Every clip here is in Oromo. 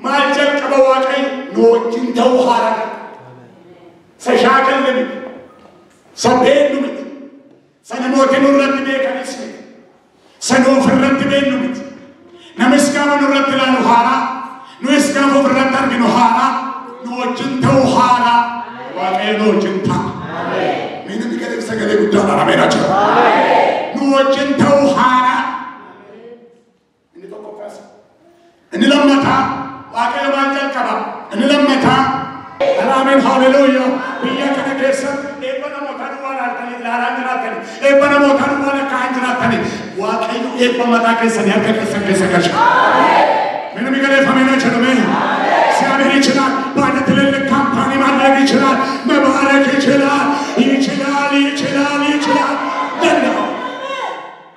ማልጀል ከበዋቀይ ኖችን ተውሃራ ሰሻከል ለምን ሰቤን ነው ሰነሞትን ረድ በከንስ ሰኖ ፍረድ በን ነው ነመስካው ረድ ላሉ ሃራ ኑስካው ፍረድ አርግ ነው ሃራ ኖችን ተውሃራ ዋቀይ ኖችን ታ አሜን ምንም ይገለጽ ሰገደ ጉዳና አሜናቸው አሜን ኖችን ተውሃራ እንተቆፋስ እንለማታ واقعي مانجل كبا انلمتا آمين هاليلويا بيا كنكسر ابنا موتانو وانا تاني لارانجنا تاني ابنا موتانو وانا كانجنا تاني واقعي ابنا متا كسر يا كسر كسر كسر من ميغله فمينا چلومه سيامي چلا بعد تلل كامپاني مالك چلا مبارك چلا يچلا دنا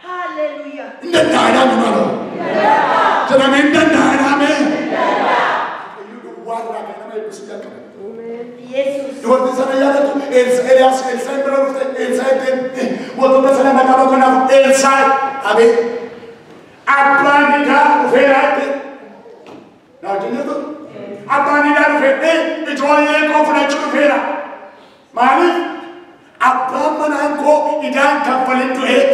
هاليلويا ندايا منالو چلا من دايا من يقول بسنا يا رب إلياس إلسان برافو إلسان وتو بسنا ما كابو كنا إلسان أبي أباني دا وفيرات ناجيني تو أباني دا وفيرات بجوالي كوفنا شو فيرا مالي أبان منانكو إدان كفلين تو هيك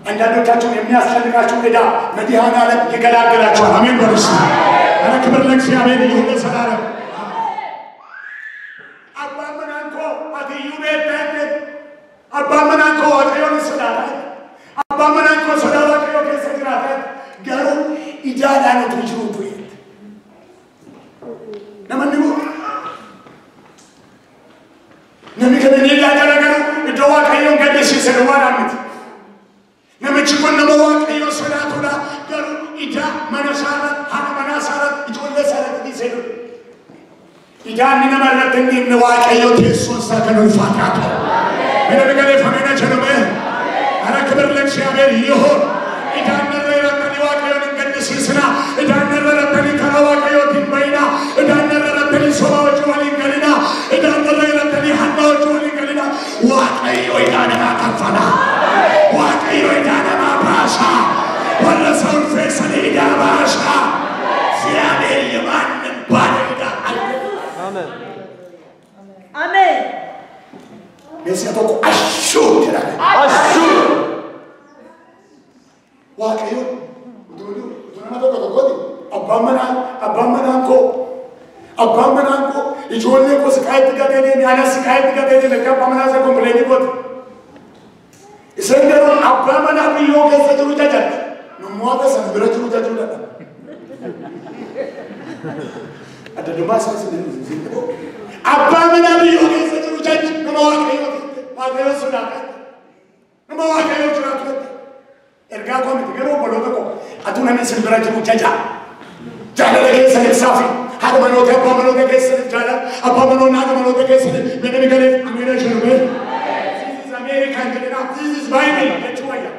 عندنا تاجو يمني أصلاً كاشو كدا مديهانا لك يكلا كلا شو همين برسي أنا كبر لك سيامين يهود سلارة أبا منانكو أديو بيتك أبا منانكو أديو سلارة أبا منانكو سلارة كيو كسجرات قالوا إجادة نتوجه تويت نمن نمو نمي كده نيجا جالا قالوا الدواء كيو كده سيسلوان عمد نمي تشكون نموات كيو سلارة ولا قالوا إجا مناسارة هذا مناسارة يقول لي سارة دي سيرو إجا من مرة تنين نواك أيو تيسون ساكنوا الفاتحة من بقى فمنا جنوبه أنا كبر لك شيء يهور إجا نرى تني واك أيو نقد سيسنا إجا نرى تني كنواك أيو تنبينا إجا نرى تني سوا وجوالين كلنا إجا نرى تني حنا وجوالين كلنا واك أيو إجا نما كفنا واك أيو إجا نما باشا ولا صار في سنيدا باشا سيامي يمان باردا آمين آمين بس يتوقع أشو كده أشو واقعيو دولو ما توقع تقولي أبا منانكو يجولي كو سكايت كده دي أنا سكايت كده دي لكن أبا منان سكون بلادي بود إسرائيل أبا منان بيوم كسر جوجات نموذج سنبرة جوجات جوجات ada dua sahaja di apa mana beliau kisah terucat nama wakil sudah kan nama wakil sudah kan erga kau mesti kau boleh tu kau atu nama sendiri terucat jalan lagi saya safi ada mana orang apa mana orang kisah jalan apa mana orang kisah mana mereka Amerika cerita this is American cerita this is Bible kecuali ya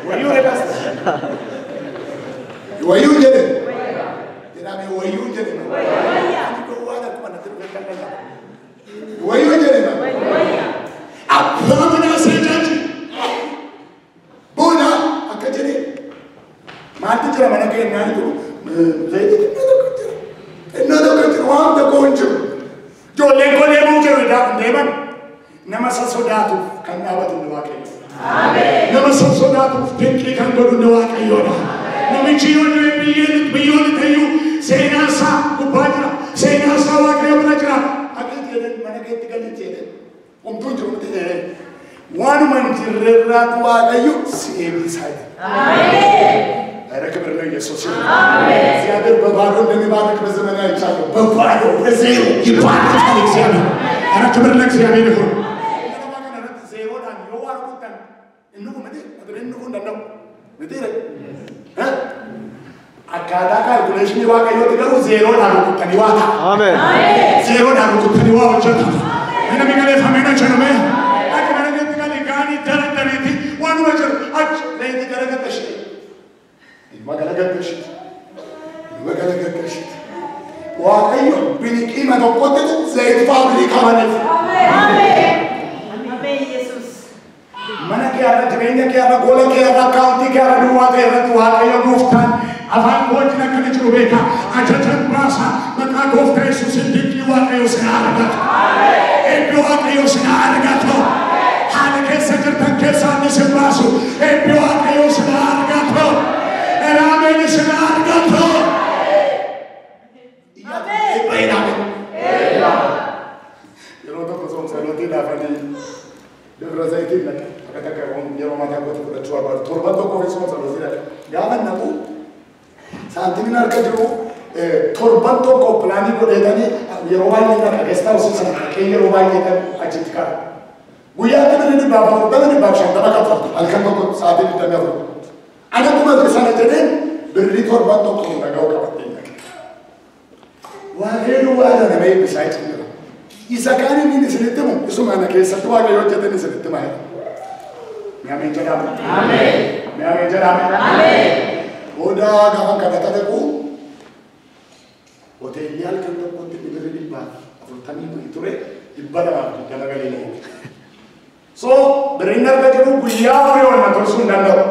wayu lepas wayu jadi Nami wayu jadi mana? Aku ada kemana terdekat mana? Wayu jadi mana? Apa mana sejajar? Bona, aku jadi. Mati cara mana kaya nani tu? Saya itu nado kerja, wang tu kunci. Joleh mungkin dah deman. Nama sesuatu kan awak tu dua kali. Amin. Nama sesuatu tinggi kan baru dua kali orang. Nama cium biar tayu. Senasa kubajra, senasa wakil belajar. Agar dia mana kita kali jadi. Tujuh jadi. Wan menjirrat wagayu sebi saya. Amin. Ada keberanian Yesus. Amin. Siapa berbaru demi baru kebesaran yang saya. Berbaru, berzero, ibadah kali siapa. Ada keberanian siapa ini pun. Kita makan ada zero dan luar hutan. Ini mana? Ada ini pun dan betul. Hah? Akada calculation ni waka yote garu zero na rukutani waka. Amen. Zero na rukutani wa ojata. Ina migale famena chanome. Ake mana gati kali gani dara dara ti wanu wajar ach lehi dara gata shi. Magala gata shi. Magala gata shi. Waka yo bini kima to kote to zaid family kamane. Amen. Amen Jesus. Mana kya ra jmenya kya ra gola kya ra county kya ra duwa kya ra duwa kya yo guftan afaan kooti akkana jiru beeka ajajan baasa maqaa gooftaa Yesuusin dinqii Waaqayyo sin argatu eebbi Waaqayyo sin argatu haala keessa jirtan keessaa ni sin baasu eebbi Waaqayyo sin argatu eraameen sin argatu yeroo tokko soomsalotii laafanii debra zayitiin laqa akka takka yeroo mataa kooti fudhachuu barbaadu torban tokko fi soomsalotii laqa gaafa naqu saantimiin harka jiru torban tokko pilaanii godheetanii yeroo baay'ee kana geestaa osoo sana dhaqee yeroo baay'ee kan achitti qaba. Guyyaa kana ni dhibbaaf afurtama dhibbaaf shantama kaffaltu halkan tokko sa'aatii 24. Ani akkuma sana jedheen birrii torban tokko dhaga'uu qabattee naqe. Waaqayyo waada nama eebbisaa jira. Isa kaan inni isinitti himu isuma ana keessatti Waaqayyo hojjetan isinitti himaa. Mi'aamee jedhama. Ameen. Mi'aamee jedhama. Ameen. Odaa gaafa kadhata dhaqu hoteelli halkan tokkotti birrii dhibbaaf afurtamii ture 220 galii lama. So birriin arga jiru guyyaa horii walma tursuu hin danda'u.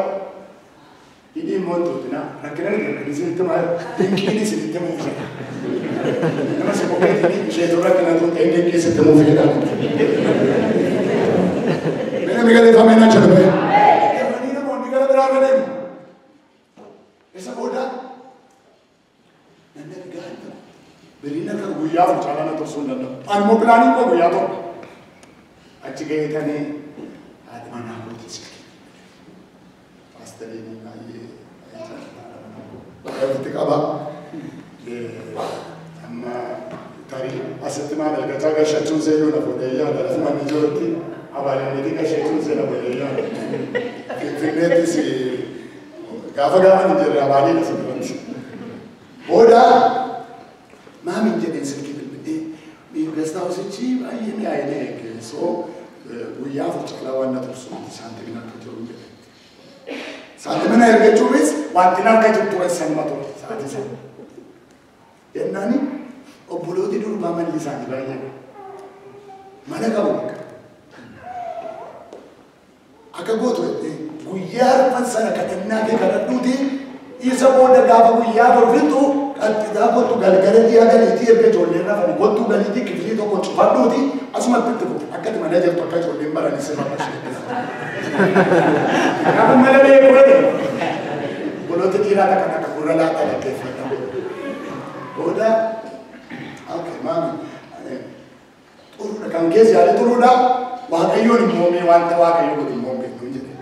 Hidhii immoo tuutina rakkina kan isinitti maal dinqiin isinitti muu fedha. Nama si qopheetiin isheetu rakkina tuutee dinqii isinitti muu fedha. Mee namni galeeffamee na jedhame. Yeroo namoonni gara biraa deemu. Esa boda nanti ganda berina kan guyyaa fuchala na tursuun danda'u anmoo pilaanii koo guyyaa tokko achi ga'eetanii haadha manaa kooti silkii paastariin baay'ee qaba amma tarii asitti maal argachaa gashachuun seeyuu na fuudheeyyaa lafuma ni jirutti abaaleen gashachuun see na fuudheeyyaa finfinneettis gaafa ni jirre abaanii na sirriitti. Booda maamin jedheen silkii bilbilee geestaa hosichi baay'ee mi'aayinee eeggeessoo guyyaa fuchalaa waan na tursuutti saantimina akka jiru jedhe. Saantimina ergachuunis wanti akka jirtu sanuma ture sa'aatii sana. Yennaani obbolooti durbaa malli isaanii baay'ee mana qabu akka gootu guyyaa arfan sana kadhannaa kee kadhadhuuti isa booda gaafa guyyaa borfittu qattidaa kottu galgala ji'a galiitii erga ijoolleen rafanii kottu galiitii kifilii tokko cufadhuuti asumatti itti fuute akkati mana jirtu akka ijoolleen baranii sirra bashee. Kanaafuu mala beeku godhe boloota dhiiraa takka takka gurra laataa dhaggeeffatamu. Booda maami xuruudha kan keessa yaade xuruudha Waaqayyoon immoo mee wanta Waaqayyo godhu immoo beeknu jedhe.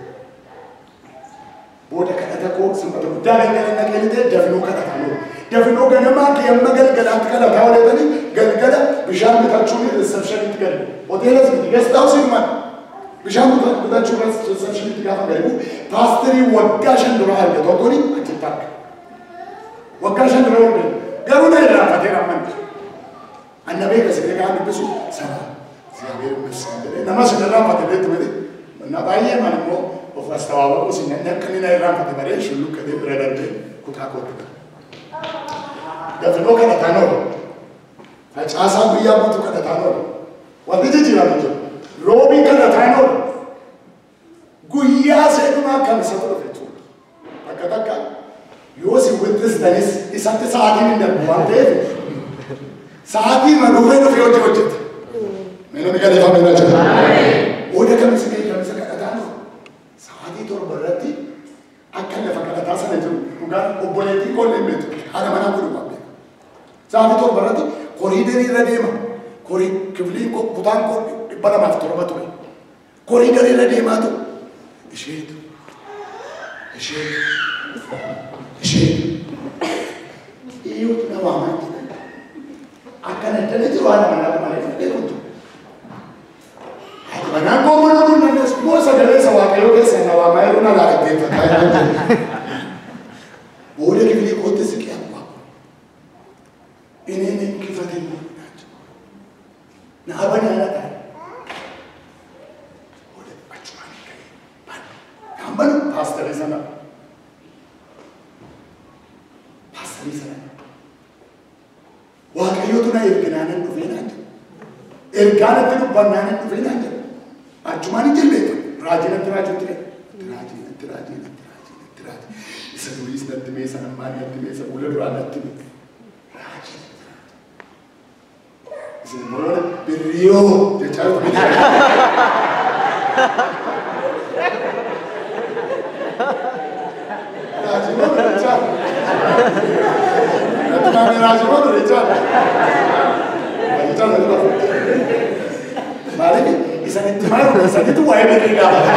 Booda kadhata koo sanbata guddaa galgala naqeelitee dafinoo kadhataa jiru. Dafinoo ganamaa kee amma galgalaatti kadhataa oolanii galgala bishaan bitachuun receptionitti galu. Hoteelas miti geestaa hojii himan. Bishaan bitachuun receptionitti gaafa galu paasterii waggaa 5 dura arge tokkoon achitti arga. Waggaa 5 dura arge. Garuu na irraanfatee rammanti. Annabee kasiree kaan dubbisu sana. Siyaabee messenger. Nama sana irraanfatee beektu miti. Na baay'ee man immoo of astawaawaku sinna nakni na irraanfatee baree shulluqqatee bira darbee kutaa kootu. Dafinoo kadhataa noolu. Facaasaa guyyaa guutuu kadhataa noolu. Wanti jijjiiramu jiru. Roobii kadhataa noolu. Guyyaa seenumaa kamisa dhufe jechuudha. Bakka takka yoo si wittistanis isatti sa'aatiin hin darbu waan ta'eef sa'aatii manuufee dhufee hojii hojjete. Meena miidhagina meena jira. Oda kamisa kadhataa noolu. Sa'aatii 7 irratti akka lafa kadhataa sana jiru dhugaan obboleettii koollee beektu haala manaa godhu. Sa'aatii 7 irratti koriidarii irra deema. Kifiliin kutaan 207 ture. Koriidarii irra deemaa ture. Isheetu. Iyyuu nama amantii. Akkana iddoo jiru haala manaa malee beekumtu. Manaan koomana kun nannes moo sagalee Waaqayyoo keessa na waamaa yeroo na laalateeffataa. Booda kifilii kootti siqee abbaa. Inni kifatee na abani alata. Booda achumaan ka'ee hambanu paasterii sana. Waaqayyootu na erginaanan dhufee naan jedhu. Ergaanatti dubbannaanan dhufee naan jedhu. Achumaan hin jilleetu. Raajinatti Isa duris natti mee sana maan natti mee isa fuula duraa natti mee. Raajii. Isin immoo birriyoo jechaa jirtu miti. Raajii moo birrichaa? Natti maamee raajii moo birrichaa? Birrichaa natti bafu. Maaliif isanitti maalu isanitti waa'ee birrii gaafata.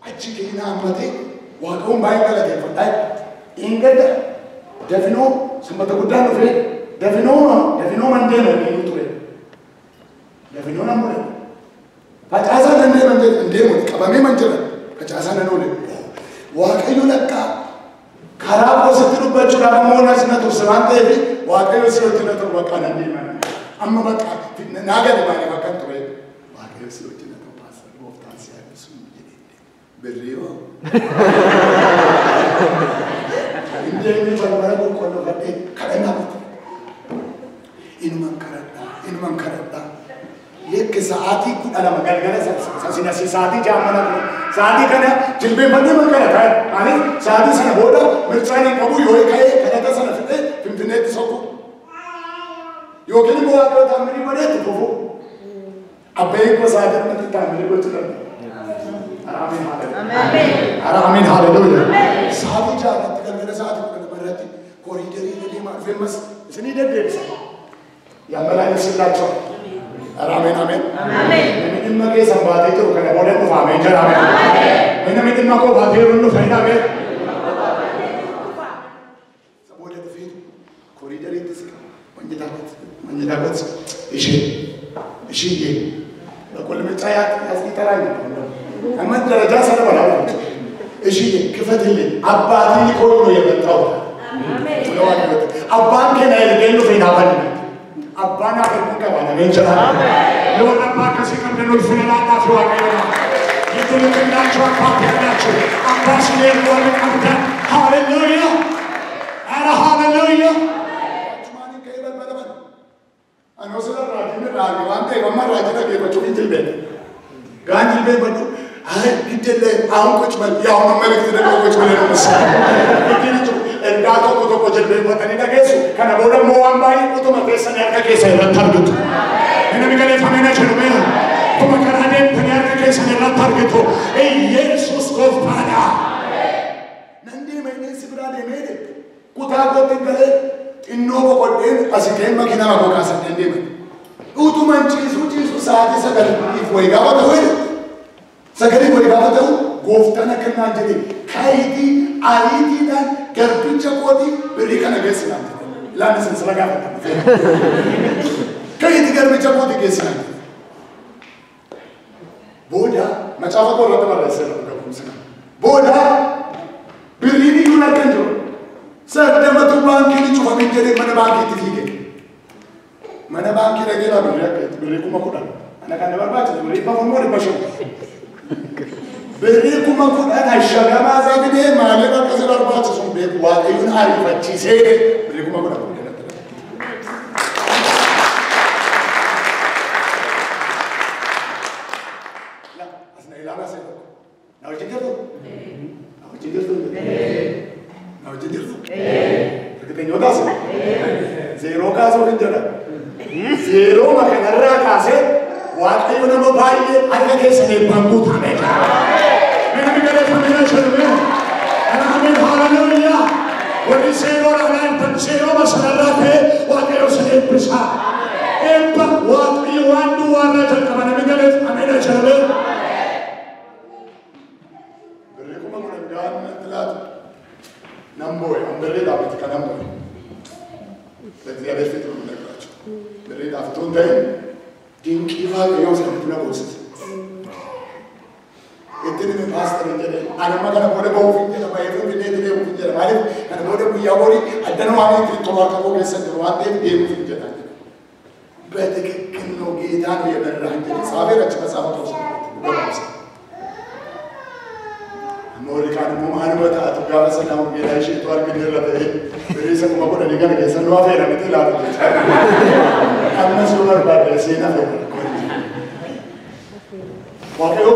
Achi keenya ammatee waaqayyoon baay'ee galateeffadhaa. Ingedda dafinoo sanbata guddaan dhufee dafinoo man deema inni ture. Dafinoo nan mure. Facaasaa nan deemu qabamee man jira. Facaasaa nan oole. Waaqayyo lakkaa karaa boosatti dubbachuudhaaf ammoo nas na turse waan ta'eef waaqayyo si'otti na turu bakka nan deeman. Amma bakka naa gadi baay'ee bakka ture. Waaqayyo si'otti na turu paasar gooftaan si adeemsu. Berrio. Ini barbara kono kadhe kadana mate. Inuman karada. Lek saati kudala magalgala sasina saati jamana ko. Saati kana jilbe bande makara tha. Ani saati sana boda mirchani kabu yoy kae kadata sana fite internet soko. Yo kini bo akro tamri bade to fofo. Abbe ko saati mate tamri ko chula. Amin hallelujah. Amin hallelujah. Saati jaarratti galgala saati kana barratti kooriidarii deemaa famous isini deddeebisa. Yaamalaa ibsilaachoo. Amin amin. Namni dhimma keessan baatee jiru kana booda dhufaamee jira amin. Namni dhimma koo baatee jiru nu fayyada amin. Booda dhufee kooriidariitti siqa. Manjidaabat ishee bakkoon miccaayaatti asii taraanii. أما الدرجات أنا ولا أقول إشي كيف تقولي أبادي يكونوا يبتدأوا أبان كنا يلقينه في نابل أبان أبغى كمان من جرا لو أبان كسيكم تنول في نابل شو أكيد يدل كنا شو أبان شو أبان سير ولا أبدا هاليلويا أنا هاليلويا شماني كيف بدأ أنا وصل الراجل الراجل وانت كمان راجل كيف تشوفين تلبين كان تلبين بدو Gidele aun kuch mal ya un malik de no kuch mal no masa ikini tu ergato ko jelde batani da kesu kana boda mo ambai ko to mapesa ne ka kesa ra target ina mi gale famena chlume to makara ne phanyar ka kesa ne ra target ho e yesus ko fara nandi maine sibra de mere kuta ko tingale inno ko den asike makina ko ka sa nandi me utu manchi su saati sagal ifoi ga bata hoye Sakali ko ibadatu goftana kana jeli kaiti aliti dan garbicha kodi beri kana gesina la nisen salaga kaiti garbicha kodi gesina boda machafa ko rata mara sera ko kumsana boda birini yuna kanjo sadda matu banki ni chufa minjere mana banki tifike mana banki regela beri kuma kuda ana kana barbacha beri pa fonmo de basho Beri kuma kudan ashagama zabide malika kasar bacha sun be waaqayyoon ariifachiisee beri kuma kudan la asna ilana se na ujigirtu porque nyoda se zero kaso hinjara zero makanarra kase waaqayyoon nama baay'ee akka keessanii banguu taa'eera. Namni gadi famina chlume. Amin hallelujah. Wani seeroo dhalaan tan seeroo masanarraa ta'e waaqayyo sana eebbisa. Eebba waaqayyo waan duwwaarraa jalqaba namni gadi famina chlume. Birrii kuma kudhan gahaan natti laatu. Namboe birrii dhaabatti kan namboe. እግዚአብሔር ፊት ነው የምነግራቸው። birrii dhaabtuun ta'e dinqii waaqayyoo sanatti na boosise. Ittini mi pastor jedhe anama kana booda ba'uuf hin jedha baay'ee finfinnee deemuuf hin jedha maaliif kana booda guyyaa borii addana waan hin tola kakoo keessa jiru waan ta'eef deemuuf hin jedha. በትክክል ነው ጌታ ነው የመራህ እንጂ ሳቤር አጭ መጽሐፍ ተወሰነ ሞሪካን ሙማን ወጣ አጥጋበ ሰላም ጌታ ይሽቷል ግድረተ በሪሰ ቆቆደ ነገር ከሰለው አፈራ ምትላል አነሱ ወርባደ ሲና waaqayyo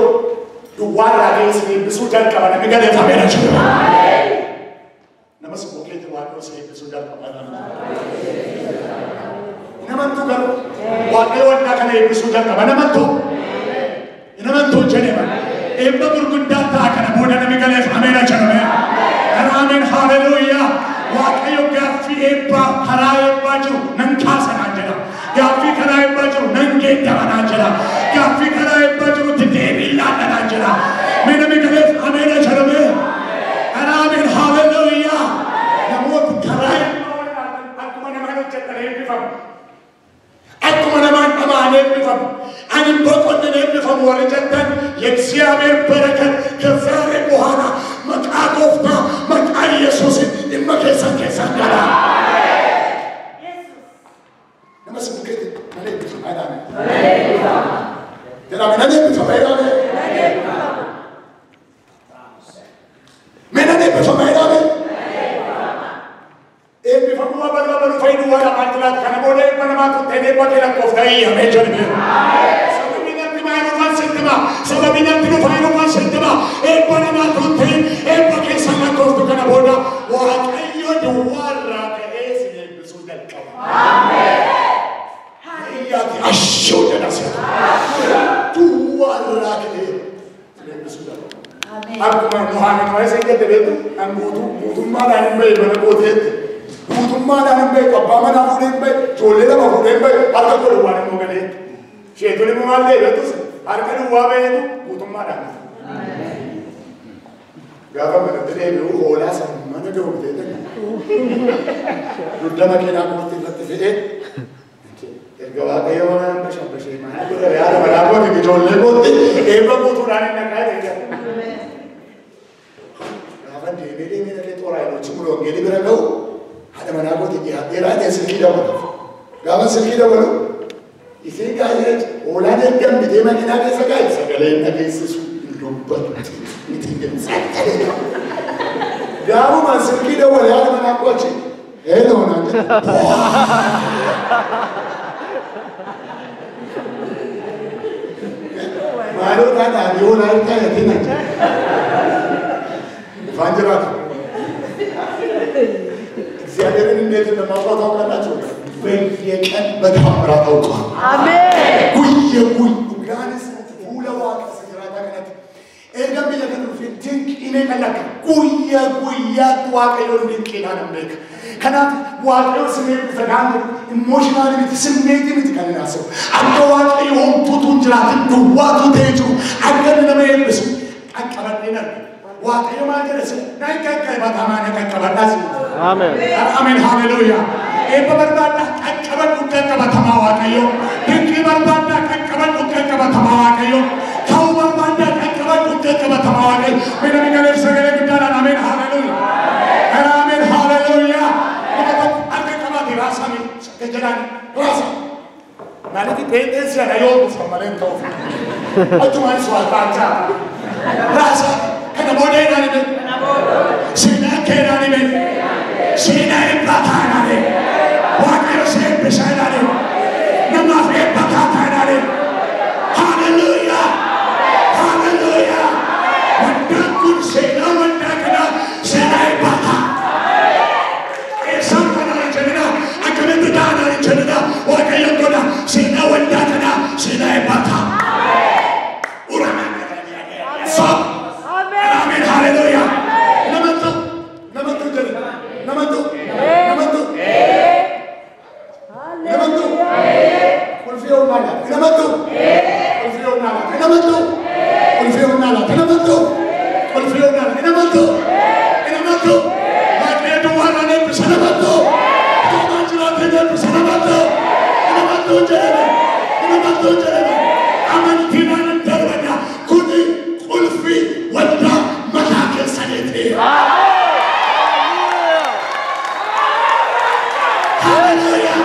duwwaa raagee isin eebbisuu jalqaba namni galeeffamee jira. Nama si bokkeetti waaqayyo isin eebbisuu jalqaba. Namantu garuu waaqayyo wanta kana eebbisuu jalqaba namantu jedhama. Eebba gurguddaa ta'a kana booda namni galeeffamee jira. Ameen haleluuyaa. Waaqayyo gaaffii eebbaa karaa eebbaa jiru nan kaasanaa jedha. Gaaffii karaa eebbaa jiru nan geeddaranaa jedha. Gaaffii karaa eebbaa jirutti deebii laadhanaa jedha. Mee namni galeeffamee jira. Ameen haleluuyaa. Namoota karaa eebbaa akkuma namaan hojjetan eebbifamu. Akkuma namaan dhamaan eebbifamu. Ani boqonnaan eebbifamu warri jettan የእግዚአብሔር በረከት ከዛሬ በኋላ መቃ ጎፍታ መቃ ኢየሱስን ይመከሰን ከሰንደላ ነመስብከት ማለት አይዳነ ተላመነ በፈማይዳነ መነነ በፈማይዳነ ኤቢፈሙ ወበለበሉ ፈይዱ ወላ ማጥላት ከነቦለ በነማቱ ተኔበከ ለቆፍታይ አሜን ሰበቢና ብሎ ፋይሮማን ሰንተማ ኤቦነማ ቱንቴ ኤቦኬ ሰናኮፍቱ ከነቦዳ ዋቀዮ ድዋራ ከኤስ ለብሱ ደልቀው አሜን ያቲ አሾ ደናሰ ድዋራ ከኤስ ለብሱ ደልቀው አሜን አቁማ ሙሃመድ ወይስ እንገደበቱ አንጎቱ ሙቱማ ዳንም በይ በነቆቴት ሙቱማ ዳንም በይ ቀባመና ሁሌም በይ ጆሌላ ሁሌም በይ አልተቆለ ዋነ ሞገሌ ሼቱን ሙማለ በቱስ አርከን ዋበየቱ ሙቱማ ዳን ጋባ መነጥኔ ነው ሆላ ሰማነ ደው ደደ ዱደማ ከና ኮት ለጥፈደ ገባ ከየሆነ በሸበሸ ማለት ያለ መላቦት ቢጆለ ኮት ኤበቦቱ ዳን ነካይ ደደ ጋባ ደቤ ደቤ ጦራይሎች ሙሉ ወንጌል ቢረገው አደ መናቦት ይያዴራ ደስኪ ደው ጋባ ስልኪ ደው इसे गायज ओला ने क्या मिटे महीना के सगाई सगले नगे से सुलुब्बत मिटिंग सगले गाँव में सिल्की दो वाले आदमी ना कुछ है तो ना मारो ना दादी वो लाइट का यही ना फांजरा ज़्यादा दिन में तो नमाज़ पढ़ा करना चाहिए በየቀን በታምራት አውጣ አሜን ጉይ ኡጋንስ ሁላ ዋቅ ሰራታ ከነት ኤርጋም ይለከኑ ፍንቲንክ ኢኔከላክ ጉያ ዋቀዮ እንዲንቂና ነምክ ከናት ዋቀዮ ስሜት ተጋን ኢሞሽናል ቢት ስሜት ቢት ከናሰ አንተ ዋቀዮ ሆንቱቱን ጅራትን ዱዋቱ ተጁ አገን ለመየብስ አቀበልና ዋቀዮ ማገረስ ናይከከ ባታማነ ከከባዳስ አሜን አሜን ሃሌሉያ ኤበ በርባዳ ከከበል ከከባ ተማዋቀዮ ድንቂ በርባዳ ከከበል ከከባ ተማዋቀዮ ታው በርባዳ ከከበል ከከባ ተማዋቀዮ ምን ነገር ሰገለ ግዳና አሜን ሃሌሉያ አሜን ሃሌሉያ አከከባ ዲራሳሚ ከጀራን ራሳ ማለት ፔንቴንስ ያለው ሰማለን ተው አቱማን ስዋታቻ ራሳ ከነቦዴ ናኒ ሲና ከናኒ ሲና ኢምፓታናኒ ዋቀዮ ሴት በሻይላኒ ነማፍ ኢምፓታናኒ ሃሌሉያ ሃሌሉያ ወንዳኩን ሲና ወንዳከና ሲና ኢምፓታ ኤሳከና ጀነና አከመት ዳና ጀነና ዋቀዮ ጎዳ ሲና ወንዳከና ሲና ኢምፓታ ኡራና ሶ አሜን ሃሌሉያ ነመጡ Hallelujah.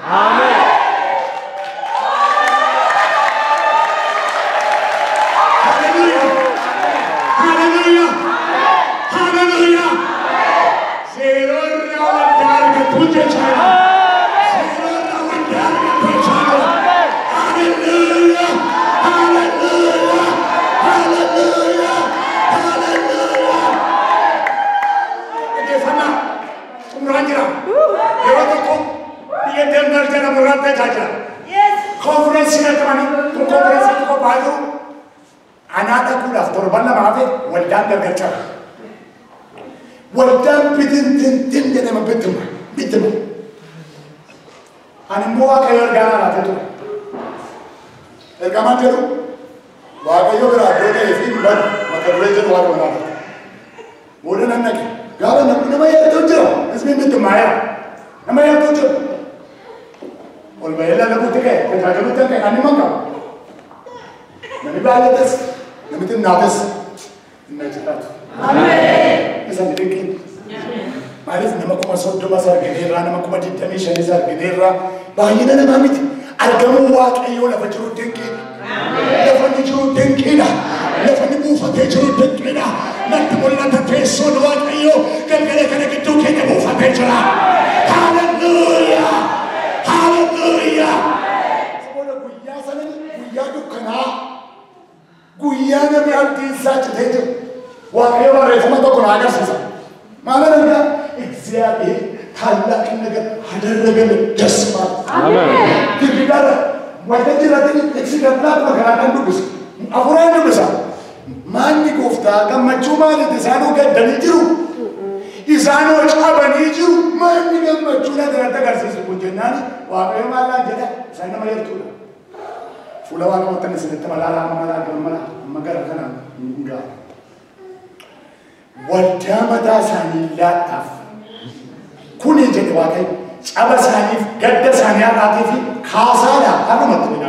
Amen. Hallelujah. Hallelujah. Hallelujah. Zero rawandar ka tujhe chaya. Zero rawandar ka tujhe chaya. Hallelujah. Hallelujah. Hallelujah. Hallelujah. Ege sana umranjira. Yero to ये डेनवर जरा मुराद जाजा conference में तुम्हारी तुम conference को बाजू अनाथा कुला तो बंदा मावे वल्दान का गच्चा वल्दान बिदिन दिन देने में बिदम अनिमुआ का यार गाना लाते तो ergaman जरूर वाकई अगर आगे के फिल्म बन मतलब रेजर वाला बना वो ना ना कि गाना नमूना यार तो चलो इसमें बिदम आया नमूना यार तो चलो और वैला लगते के जाके लगते के अनिमन का नमी बाले दस नमी तो नादस नचतात आमेन ऐसा नहीं कि मालिस नमक को मसोद दो मसर गिनेरा नमक को जितनी शनिसर गिनेरा बाहिना ना मामित अरगम वाक अयो ला बजरू टेंके आमेन लफनी जरू टेंके ना लफनी बुफते जरू टेंके ना नट बोलना था फेसो वाक अयो कल करे कि तू के बुफते चला hallelujah Hallelujah. Semoga guya sana guya tu kena guya ne biarti saja tejo. Wah ini orang reforma tu kena agar sisa. Mana naga exam ini thalla kena hadar naga jasma. Amen. Jadi kita macam jelas ini exam nak mengharapkan dulu. Apa yang dulu sah? Mani kofta kan macam mana desanu kan dani jiru. Isano chabani jiru mani kan macam mana derata kerja sepujenani. वाकई माला जगह सैन्य मयर तूला फुलवाना होता नहीं सिद्ध मलाला मलाला मगर रखना इंगा वड्यामता सानी लाताफ कुनी जगह वाकई अब सानी गड्ढे सानी आती थी खासाला अब मत मिला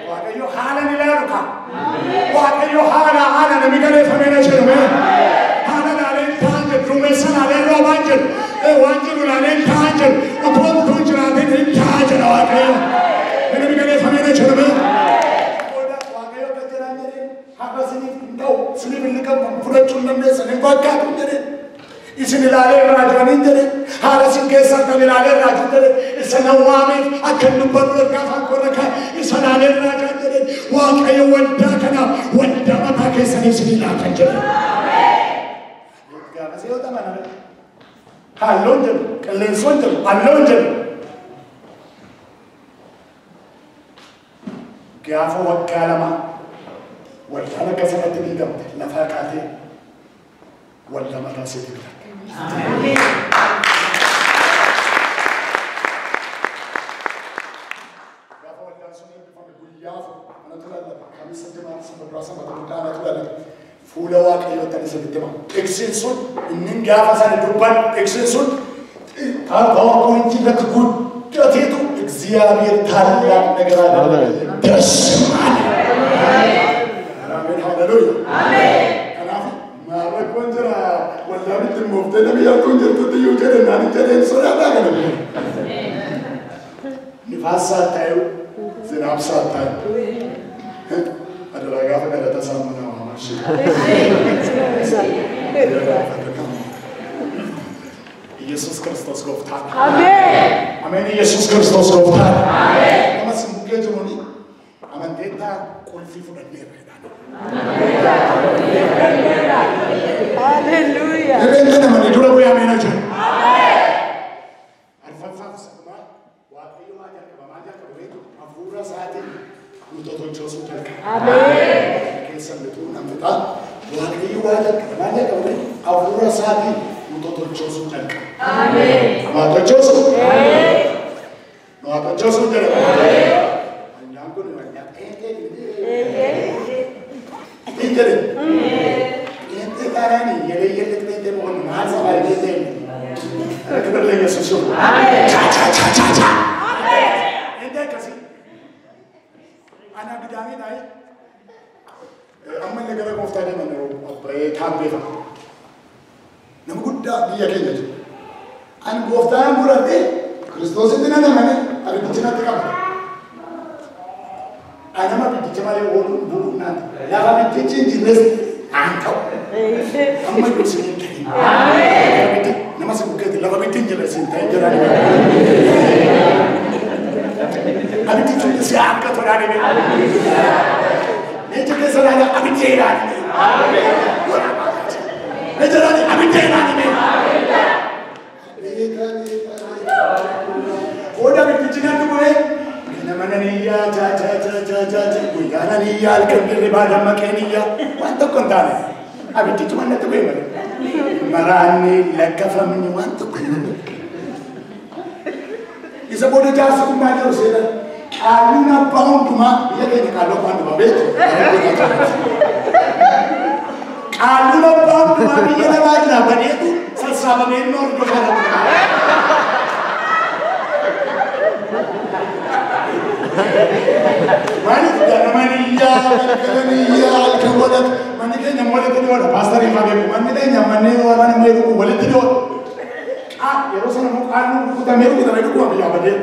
वाकई यो हाल नहीं लगा रुका वाकई यो हाल नहीं मिले फमेने चलो में हाल नाले तांज ड्रूमेसन नाले रोबांजर वांजर नाले तांज उठों चलाते थे तांज वाकई मैंने भी कहे फमेने चलो में वाकई यो कचराने रे हाँ सिनी दो सिनी बिल्ली का पूरा चुन्नम ने सने वाक्या तुम जरे इसी निलाले राजवानी जरे हारा सिंह के साथ निलाले राजू जरे इस नौवा में अखंड बदल का फाको रखा इस निलाले राजा जरे वाकई यो वंटा कना वंटा मता के सनी सिनी लाता जरे क्या मज़े होता मना रे हाँ लोंजर कल्लें सोंजर अल्लोंजर क्या वो वक्कालमा वल्लाना कैसे करते भी कम नफा खाते वल्ला मना से दिखता आमीन क्या वो वल्ला सुनिए बिफाम गुलिया अना तुला कमी संजमा संबरासा मतमुटा अना तुला फूलवा के यो तने से दिखता एक्सेंसुन इन्हीं क्या फसाने दुबन एक्सेंसुन आप गाँव को इंची लग गुड थे तो एक्सियाबियर थाला नगरा दशमान आमीन हालेलुया आमीन कनाफ मारा कौन जरा वल्ला भी तुम मुफ्ते नबी यार कौन जरा तो यो जरे नानी जरे सोया था क्या नबी निफास साथ है ज़नाब साथ है अरे लगा फिर रहता सामने ना हमारे Yesus Kristus goftar. Amen. Amen. Yesus Kristus goftar. Amen. Nama sembuhnya jomoni. Aman deta kulfi fudan merah. Hallelujah. Ini nama ni dulu boleh amin aja. Amen. Alfa sama waktu itu aja kemana ke begitu. Afura saat ini untuk Yesus terka. Amen. Kisah itu nampak. Waktu itu aja kemana ke begitu. Afura saat ini untuk Yesus terka. Amen. Mata Yesus. Amen. Mata Yesus terka. Amen. Yang kau ni banyak. Injil. Injil karena ni, ye kita mohon masa balik kita. Kita lagi susu. Amen. Cha. Amen. Injil kasih. Anak bidangin ay. Amal negara kofta ni mana? Apa? Thambe fa. Namu gudda dia kena tu. An kofta yang bulat Kristos itu nada mana? Ada bicara tekam. Ada mah bicara yang orang bukan nada. Lalu bicara jenis angkau. Amma itu sih. Amin. Nama sebutkan itu. Lalu bicara jenis intai jalan. Abi bicara siapa tu orang ini? Ini juga sahaja abi bicara. Amin. Ini jalan abi bicara ini. Udah bicara tu boleh. Nama niya, Guyana niya, Alkabir Ribada Makeniya, wanto kontane. Abi bicara mana tu boleh? Marani lekka family wanto kontane. Isa boleh jasa kumanya usila. Aluna pound cuma, dia kena kalau pound cuma betul. Aluna pound cuma dia dah lagi nak beri tu, sesama menor juga ada. Mana kita nama niya, alkabolat, mana kita nyamuat itu ada pasar yang ada, mana kita nyaman ni orang yang itu boleh tu. Ah, ya Rasul nak kita meru kita itu kuat dia beri.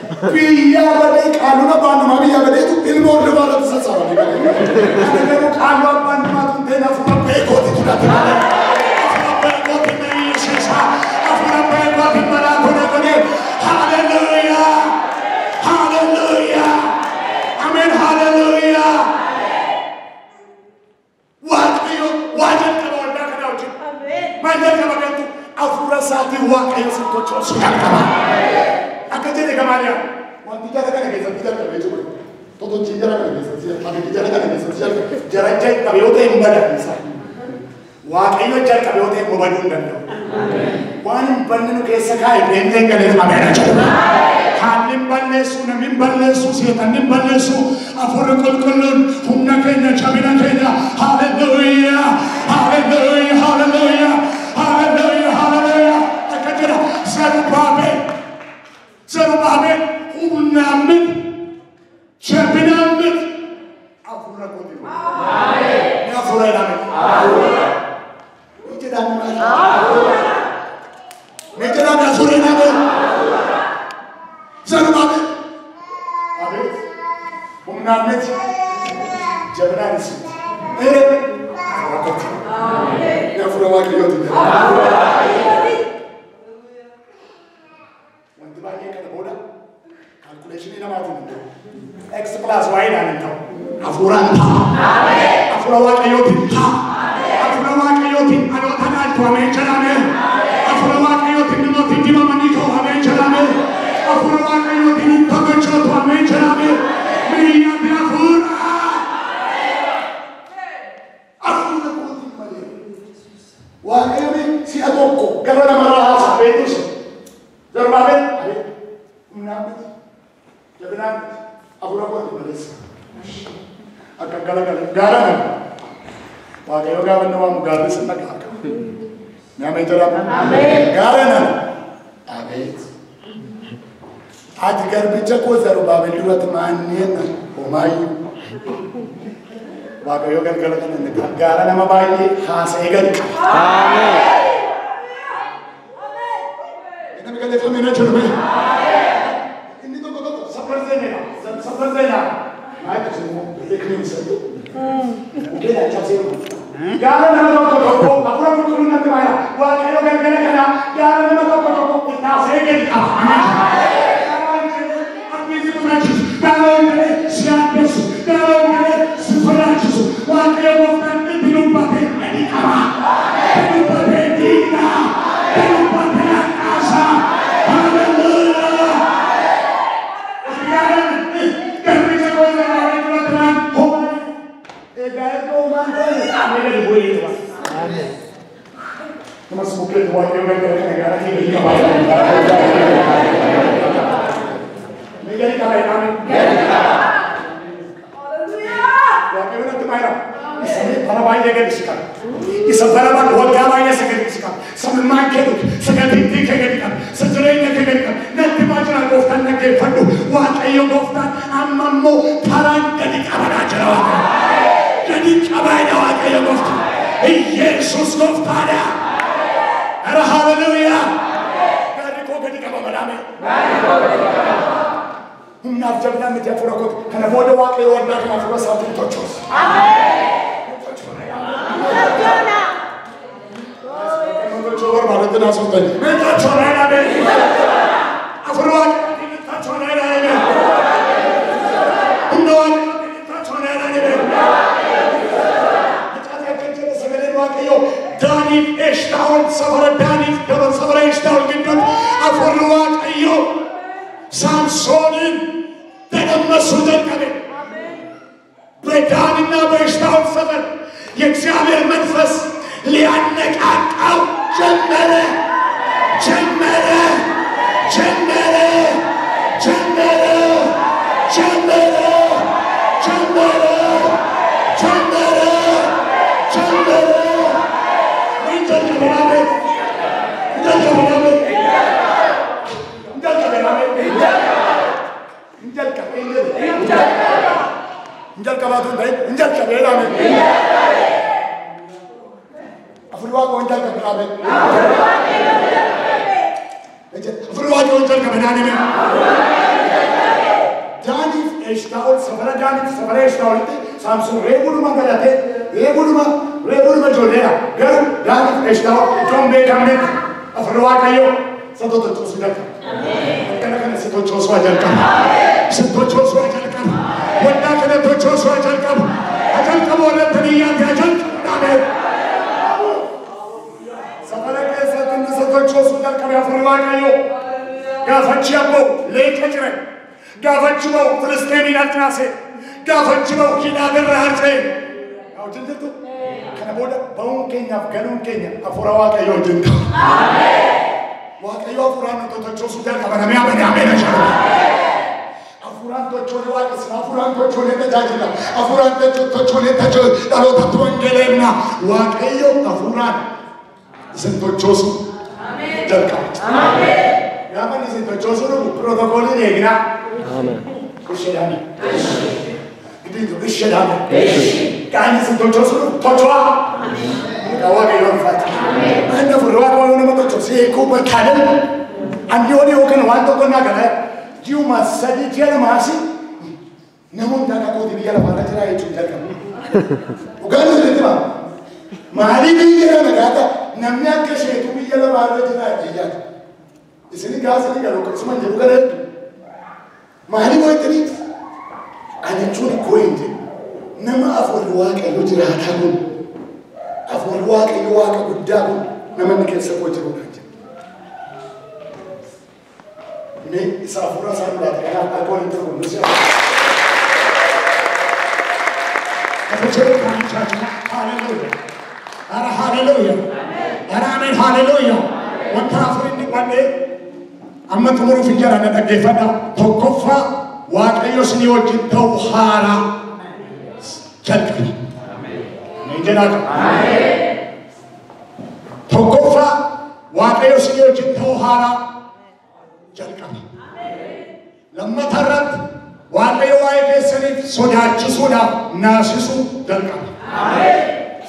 Biar beri kalau nak bantu mami ya beri tu ilmu orang barat sesama ni. Kalau kalau bantu mami tu dia semua pekot itu dah terjadi. Semua pekot ini sisa, semua pekot ini mana tu ni. Hallelujah, Hallelujah, Amen, Hallelujah. Waktu wajib kalau anda kena uji, mana kalau begitu, afura satu waktu itu kocok sudah kalah. Akan jadi kemana? Wanita kita kan kita tidak terbecu. Todo cinta kan kita, tapi kita kan kita jalan jauh tapi otak yang mudah bisa. Waktu itu jalan tapi otak yang mudah juga. Wan bandenu kesakai benteng kan itu mana coba. Halim balesu, namin balesu, siatan balesu, afura kulkulun, humna kenya, cabina kenya. Hallelujah, Hallelujah, Hallelujah, Hallelujah, Hallelujah. Akan jadi Zerubbabel, humna mit, cabina mit, afura kulkulun. Amen. Ya afura ilamet. Afura. Itu dah mana? Afura. Meja dah afura ilamet. Zerubbabel, Abed, Umnamit, Jabranisi, Rakot, Yafura Yoti. Wanti baay'ee kana booda calculation nama tuh. X plus Y dan itu. Afuraan ta'a. Afura Waaqayyooti ta'a. Afura Waaqayyooti dhaloota dhaaltu ameen jedhame. Afura Waaqayyooti namooti dibamanii ka'u ameen jedhame. Afura Waaqayyooti tokkochootu ameen jedhame. Biyya Afura. Afura kooti malee. Waaqayyoon si'a tokko gara namarraa haasaa beekus. Zerubbabel, Umnamit, Jabinamit, Afura kooti malees. Akan galagalan garangan. Waaqayyo gaafa nama gaarri sana gaaka. Nama jedhama. Garangan. Abeet. Ati garbicha koo Zerubbabel duratti maanneen homaayyuu. Waaqayyo galgala kana gaara nama baay'ee haasa'ee gadi qaba. Namni galleeffamee na jiru mee? Inni tokko tokko sabbar zeenaa. Maayii tusimoo beeknee sadii. Mungkin ada cabsir. Gaara nama tokko afura qulqulluun natti maaya. Waaqayyo galgala kana gaara nama tokko itti haasa'ee gadi qaba. Isa baraban waggaa baay'ee sagalii qaba. Sammaan kennu sagalii kegeli qaba. Sajireenya kegeli qaba. Natti maajiraan gooftaan dhaggeeffadhu. Waaqayyo gooftaan amma immoo karaan gadi qabanaa jira Waaqayyo. Gadi qabaadha Waaqayyo gooftaan. Yesuus gooftaadha. Ara haleluuyaa. Gadi koo gadi qaba malame humnaaf jabna miti afura ko kana booda waaqayyo wanda kana afura saatiin tochos amen tochona tochona barate na sotan me tochona na be afura tochona na be humno tochona na be Danif eshtaol savara Danif dabar savara eshtaol gindut afurluat ayo Samsonin ተቀመሱ ጀልቀቤ በዳንና በeshtaol ሰፈር የእግዚአብሔር መንፈስ ሊያነቃቃው ጀመረ ጀመረ ጀመረ ጀመረ ጀመረ ጀመረ ጀመረ ጀመረ Injal kabatu dai injal kabela me afurwa ko injal kabela me afurwa ko injal kabela me Danif eshtaol savara eshtaol te Samson rebulu mangalate rebulu jolera gar Danif eshtaol tombe kamet afurwa kayo sato to sudaka amen kana sato choswa jalka sato choswa jalka wanda kana to choswa jalka wala taniya jalka amen savara ke satin sato choswa jalka afurwa kayo gafachiabo lekajre gafachibo Filistini altnase gafachibo kinagar raharse aw jindu kana boda baun kenya ganun kenya afurwa kayo jindu amen waaqayyo afuraan tochoosu jalqaba namni amanee jira afuraan tochoolee waaqessi afuraan tochoolee tajaajila afuraan tochoolee dhalootatti wangeelaa waaqayyo afuraan isin tochoosu jalqaba gaafa isin tochoosu pirootokooliin eegina ishedhaani ishedhaani kaan isin tochoosu tochoa waaqayyo faati anda furwa ko no mato se ko bakale andioni o kan wanto ko na gala juma sadi tiara masi namun daga ko di yala para tira e chunja kam uganda de ba mari bi yala na gata namya ke she tu bi yala para tira e ja isini gas ni galo ko suman je bugare mari ko itni ani churi ko inde nama afurwa ka lo tira ta ko afurwa ka yo ka gudabu namni ke sako jiro kanje ne isafura sanula kana akoni to nusia hallelujah ara hallelujah ara amen hallelujah wanta afurini kwande amma tumuru fijara na dagefada tokkofa waaqayyo sini wajin tawhara jalqabi amen nenjenaka amen tokkofa waaqayyo sini wajin tawhara jalqabi lammatarrat waaqayyo waa'ee keessaniif sodaachisuudhaaf naasisuu jalqabi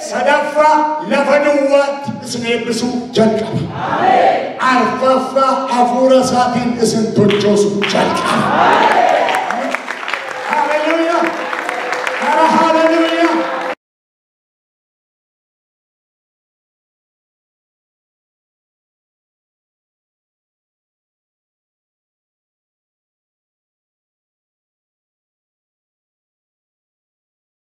sadaffaa lafa duwwaatti isin eebbisuu jalqabi arfaffaa hafuura isaatiin isin tochoosuu jalqabi